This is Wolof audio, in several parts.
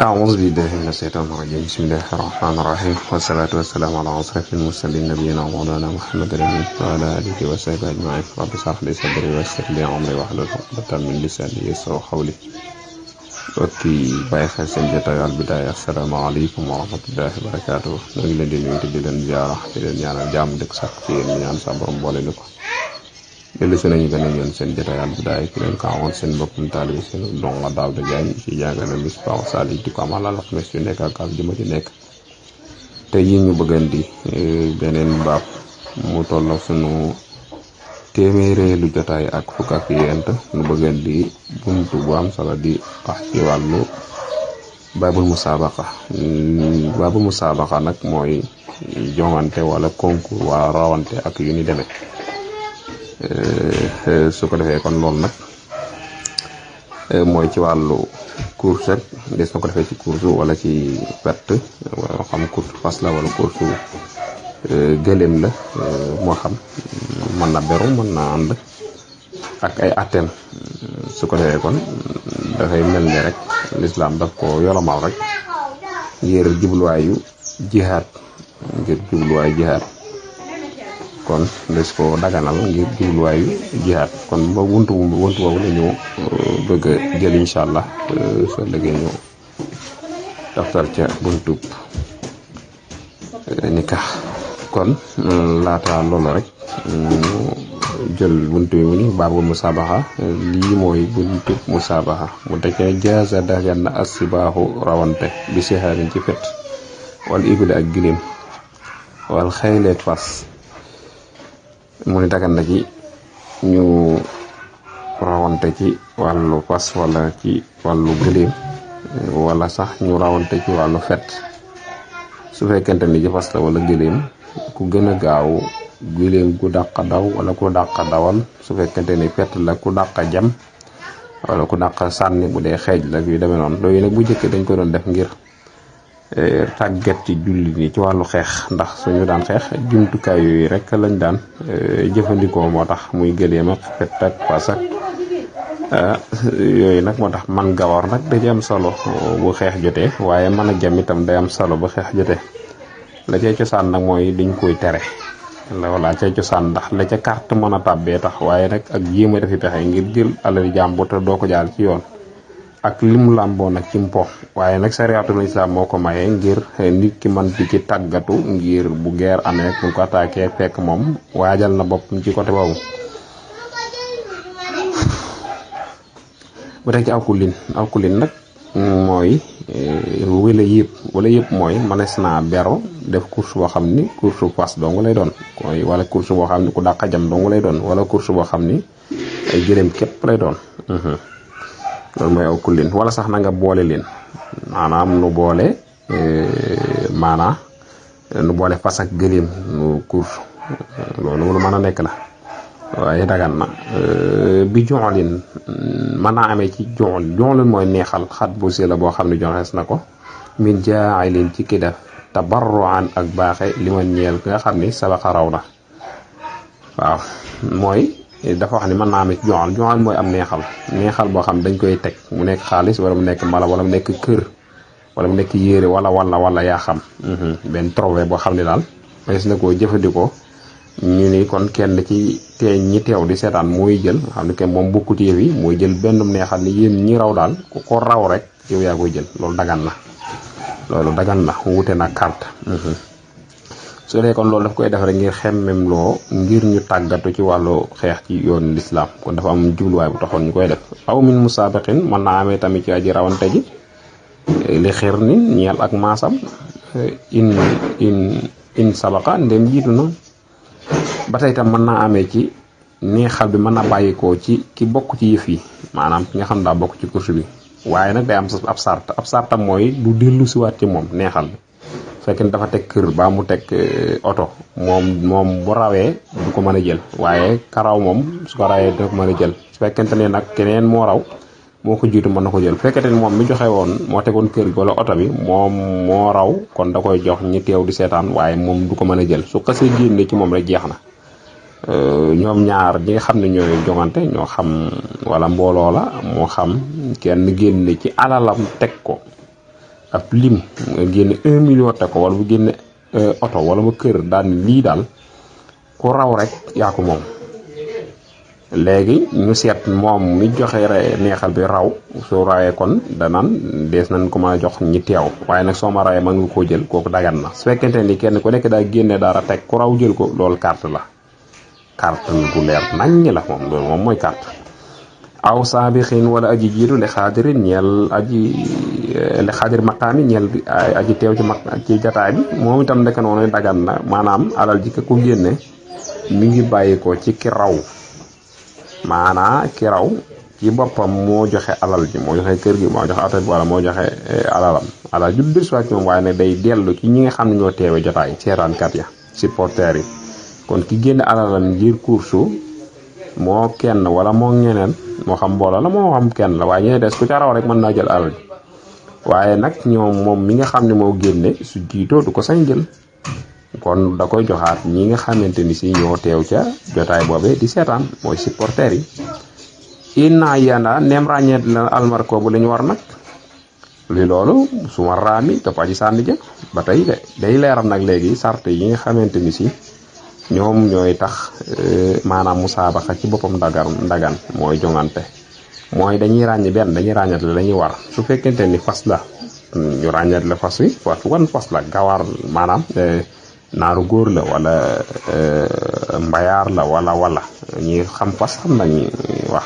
أعوذ بالله من الشيطان الرجيم بسم الله الرحمن الرحيم والصلاة والسلام على أشرف المرسلين نبينا ومولانا محمد الأمين وعلى آله وصحبه أجمعين رب اشرح لي صدري ويسر لي أمري واحلل عقدة من لساني يفقهوا قولي okki bàyyi xel seen jotaay Al Bidaaya asalaamaaleykum wa rahmatullahi wa barakaatu ñu ngi leen di nuyu di leen ziara di leen ñaanal jàmm dëkk sax ci yéen ñaan sa borom boole ni ko dellu si nañu gën a ñoon seen jotaay Al Bidaaya ki leen ko amoon seen mbokkum taalibi seen donga Daawda Jaañ ci jàngale Misbaahu Saalik di ko amal alxames yu nekk ak aljuma ji nekk te yi ñu bëggan di beneen baab mu tolloo sunu téeméereelu jotaay ak fukk ak yent nu bëggan di buntu bu am solo di wax ci wàllu baabul musaabaqa nag mooy jongante wala concours wala rawante ak yu ni demee su ko defee kon loolu nag mooy ci wàllu course rek des na ko defee ci course wala ci perte wala xam course fas la wala course gëléem la moo xam mën na beru mën na ànd ak ay atteem su ko defee kon dafay mel ni rek lislaam daf ko yolomal rek ngir jubluwaayu jihaad kon des ko daganal ngir jubluwaayu jihaad kon ba wuntu boobu la ñu bëgg a jël incha allah soo léegi ñu daftar ca buntub nikah kon laata loolu rek ñu jël buntu bi mu ni baabul musaabaxa lii mooy buntu musaabaxa mu tekkee jaaza dagan na asibaaxu rawante bi sihaarin ci fet wala ibli ak giléem wala xayleeg fas mu ni dagan na ci ñu rawante ci wàllu fas wala ci wàllu giléem wala sax ñu rawante ci wàllu fet su fekkente ni ci fas la wala giléem ku gën a gaaw giléem gu dàq daw wala ku dàq dawal su fekkente ni fett la ku dàq jam wala ku dàq sànni bu dee xeej la yu demee noonu loolu nag bu njëkk dañ ko doon def ngir tàggat ci jullit ñi ci wàllu xeex ndax suñu daan xeex jumtukaay yooyu rek lañ daan jëfandikoo moo tax muy giléem ak fett ak fas ak yooyu nag moo tax man gawar nag da ci am solo bu xeex jotee waaye mën a jam itam day am solo bu xeex jotee la ca cosaan nag mooy diñ koy tere wala ca cosaan ndax la ca carte mën a tàbbee tax waaye nag ak jéem a defi pexe ngir jël alal jàmbur te doo ko jaal ci yoon ak limu làmboo nag ci mpo waaye nag sariyatul islam moo ko mayee ngir nit ki mën di ci tàggatu ngir bu guerre amee bu ko attaqué fekk moom waajal na boppam ci côté boobu bu teg ci awkulin nag mooy wala yëpp mooy mënees naa bero def course boo xam ni course fas dong lay doon wala course boo xam ni ku dàq jam dong lay doon wala course boo xam ni ay gëléem képp lay doon loolu mooy aw kullin wala sax na nga boole leen maanaam nu boole fas ak gëléem nu course loolu lu mën a nekk la waaye dagan na bi joxolin mën naa amee ci joxolin mooy neexal xat bu si la boo xam ne joxees na ko min jaa'ilin ci ki def tabarruan ak baaxe li ma ñeel nga xam ni sabaxa raw na waaw mooy dafa wax ni mën naa amee ci joxol mooy am neexal boo xam dañ koy teg mu nekk xaalis wala mu nekk mala wala mu nekk kër wala mu nekk yére wala yaa xam benn trophée boo xam ne daal mais na koo jëfandikoo ñu ni kon kenn ci ñi teew di seetaan mooy jël xam ne kenn moom bokku ci yëf yi mooy jël benn neexal ni yéen ñi raw daal ku ko raw rek yow yaa koy jël loolu dagan na wute na carte su dee kon loolu daf koy def rek ngir xemmem loo ngir ñu tàggatu ci wàllu xeex ci yoonu lislaam kon dafa am jubluwaay bu taxoon ñu koy def aw min musaabaqin mën naa amee tamit ci aji rawante ji li xir ni ñeel ak maasam in sabaqa ndem jiitu na ba tey tam mën naa amee ci neexal bi mën na bàyyikoo ci ki bokk ci yëf yi maanaam ki nga xam daa bokk ci course bi waaye nag day am ab sartam mooy du dellu siwaat ci moom neexal bi fekk ni dafa teg kër ba mu teg oto moom bu rawee du ko mën a jël waaye karaw moom su ko rawee du ko mën a jël su fekkente ne nag keneen moo raw moo ko jiitu mën na ko jël fekkente ni moom mi joxe woon moo tegoon kër gi wala oto bi moom moo raw kon da koy jox ñi teew di seetaan waaye moom du ko mën a jël su xasee génne ci moom rek jeex na ñoom ñaar ñi nga xam ne ñooy jongante ñoo xam wala mbooloo la moo xam kenn génne ci alalam teg ko ab lim nga génne 1 million te ko wala bu génne oto wala ba kër daal ni lii daal ku raw rek yaa ko moom. léegi ñu seet moom mi joxe neexal bi raw soo rawee kon danaan dees nañ ko mën a jox ñi teew waaye nag soo ma rawee mën nga koo jël kooku dagan na. su fekkente ni kenn ku nekk daa génne dara teg ku raw jël ko loolu carte la, carte gu leer naññ la moom loolu moom mooy carte. aw saabixin wala aji jiitu li xaadirin ñeel li xaadir maqaami ñeel aji teew ci jataay bi moom itam nekk noonu dagan na. maanaam alal ji ko génne mi ngi bàyyi ko ci ki raw, maanaa ki raw ci boppam moo joxe alal ji, moo joxe kër gi, moo joxe oto bi wala moo joxe alal ju dul soit moom waaye ne day dellu ci ñi nga xam ne ñoo teewe jotaay seetaankat ya supporters yi. kon ki génn alalam ngir kursu moo kenn wala moo ñeneen moo xam mbooloo la moo xam kenn la waaye ñeneen des ku ca raw rek mën naa jël alal ji. waaye nag moom mi nga xam ne moo génne su jiitoo du ko sañ jël, kon da koy joxaat ñi nga xamante ni si ñoo teew ca jotaay boobee di seetaan mooy supporters yi. inna yanda neem ràññeet la almarko bu lañu war nag li loolu suma raami topp aji sànni jë ba tey de day leeral nag léegi sart yi nga xamante ni si ñoom ñooy tax maanaam musaabaxa ci boppam ndagan mooy jongante. mooy dañuy ràññat la lañuy war. su fekkente ni fas la ñu ràññat la fas wi wan fas la gawar maanaam naaru góor la wala mbayaar la wala ñi xam fas xam nañu wax.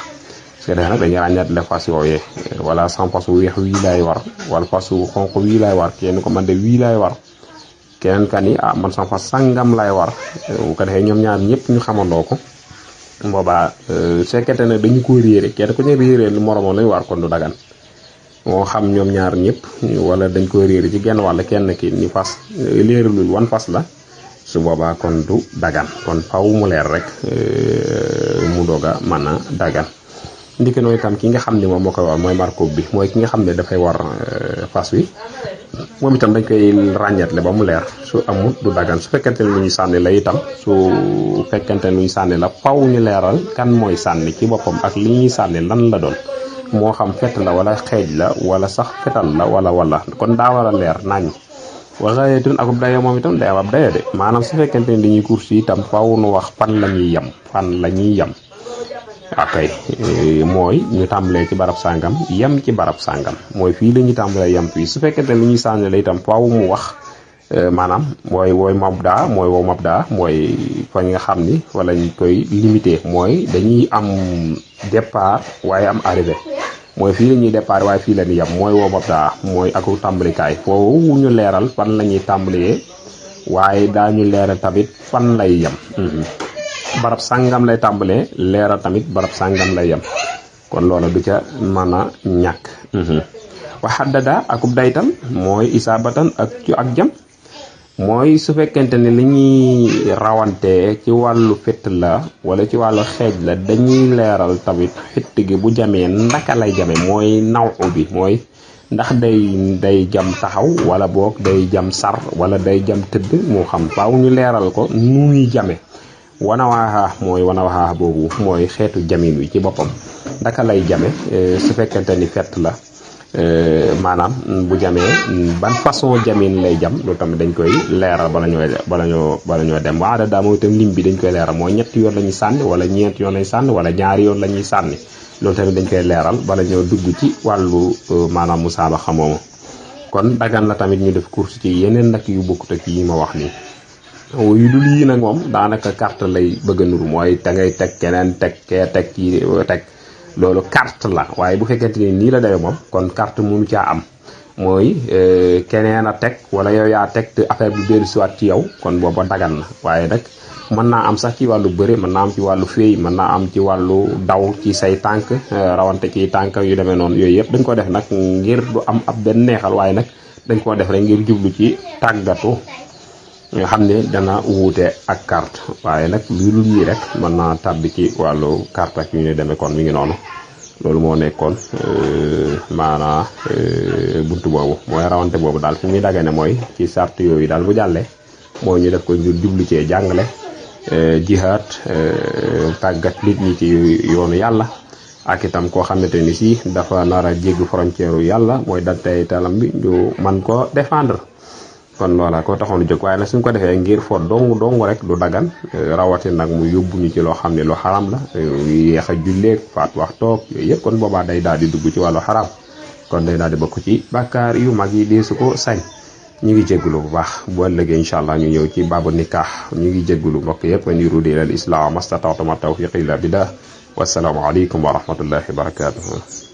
parce que nag dañuy ràññat la fas yooyee wala sam fas wu weex wii laay war wala fas wu xonq wii laay war kenn ko man de wii laay war keneen kan yi man sam fas sangam laay war. bu ko defee ñoom ñaar ñëpp ñu xamandoo ko boobaa fekkente ne dañu ko réere kenn ku ñu réeree lu moromoon lañu war kon du dagan. moo xam ñoom ñaar ñëpp wala dañ ko réere ci genn wàll kenn ki ni fas léeralul wan fas la su boobaa kon du dagan. kon faw mu leer rek mu doog a mën a dagan. ndiki noonu itam ki nga xam ne moom moo koy war mooy marko bi mooy ki nga xam ne dafay war fas wi moom itam dañ koy ràññeetle ba mu leer. su amul du dagan. su fekkente ne lu ñu sànni la itam su fekkente ne lu ñu sànni la faw ñu leeral kan mooy sànni ci boppam ak li ñuy sànni lan la doon. moo xam fett la wala xeej la wala sax fetal la wala kon daa war a leer nañ. waxaayetun akub dayo moom itam day am ab dayo de maanaam su fekkente ne dañuy course itam faw nu wax fan la ñuy yem akay mooy ñu tàmbalee ci barab sàngam yem ci barab sàngam mooy fii la ñuy tàmbalee yem fii. su fekkente ne lu ñuy sànni la itam faw mu wax maanaam mooy mabda mooy fa nga xam ni wala ñu koy limité mooy dañuy am départ waaye am arrivé. mooy fii la ñuy départ waaye fii la ñuy yem mooy woo mabda mooy aku tàmbalikaay foofu ñu leeral fan la ñuy tàmbalee waaye daañu leeral tamit fan lay yem. barab sàngam lay tàmbalee leeral tamit barab sàngam lay yem kon loola du ca mën a ñàkk. waxaddada akub daytal mooy isaabatan ak jam mooy su fekkente ne li ñuy rawante ci wàllu fett la wala ci wàllu xeej la dañuy leeral tamit fett gi bu jamee ndaka lay jame mooy naw bi mooy ndax day jam taxaw wala boog day jam sar wala day jam tëdd moo xam faaw ñu leeral ko nu muy jame. wanawaaxaa boobu mooy xeetu jamin wi ci boppam ndaka lay jame su fekkente ni fett la maanaam bu jamee ban façon jamin lay jam loolu tamit dañ koy leeral bala ñoo dem waada daa mooy itam lim bi dañ koy leeral mooy ñetti yoon la ñuy sànni wala ñeenti yoon lañuy sànni wala ñaari yoon la ñuy sànni loolu tamit dañ koy leeral bala ñoo dugg ci wàllu maanaam musaaba xamoomu. kon dagan la tamit ñu def course ci yeneen nag yu bokkut ak yi ma wax nii. yu dul yii nag moom daanaka carte lay bëgg a nuru mooy da ngay teg keneen teg kee teg kii teg loolu carte la waaye bu fekkente ni nii la dayo moom kon carte mënu caa am mooy keneen a teg wala yow yaa teg te affaire bi dellu siwaat ci yow kon booba dagan na. waaye nag mën naa am sax ci wàllu bëre mën naa am ci wàllu féey mën naa am ci wàllu daw ci say tànk rawante ci tànk yu demee noonu yooyu yëpp dañ ko def nag ngir du am ab benn neexal waaye nag dañ koo def rek ngir jublu ci tàggatu nga xam ne dana wuute ak carte. waaye nag lu dul yi rek mën naa tàbbi ci wàllu carte ak yu ñu demee kon mi ngi noonu. loolu moo nekkoon maanaa buntu boobu mooy rawante boobu daal fi muy dagane mooy ci sart yooyu daal bu jàllee mooy ñu def ko ngir jublu cee jàngale jihaad tàggat nit ñi ci yoonu yàlla ak itam koo xamante ni si dafa nar a jéggi frontière yàlla mooy dantey talam bi ñu man ko défendre kon loola ko taxoon jóg waaye nag suñ ko defee ngir fo dong rek du dagan rawati nag mu yóbbu ñu ci loo xam ne lu xaram la yéex a julleeg faat waxtoog yooyu yëpp kon boobaa day daal di dugg ci wàllu xaram kon day daal di bokk ci bàkkaar yu mag yi deesu ko sañ ñu ngi jéggulu bu baax bu ëllëgee incha allah ñu ñëw ci baabu nikah ñu ngi jéggulu mbokk yëpp in yuridu ila al islam mastata'tu ma tawfiqi illa billah wassalaamu aleykum wa rahmatullahi wa barakatuh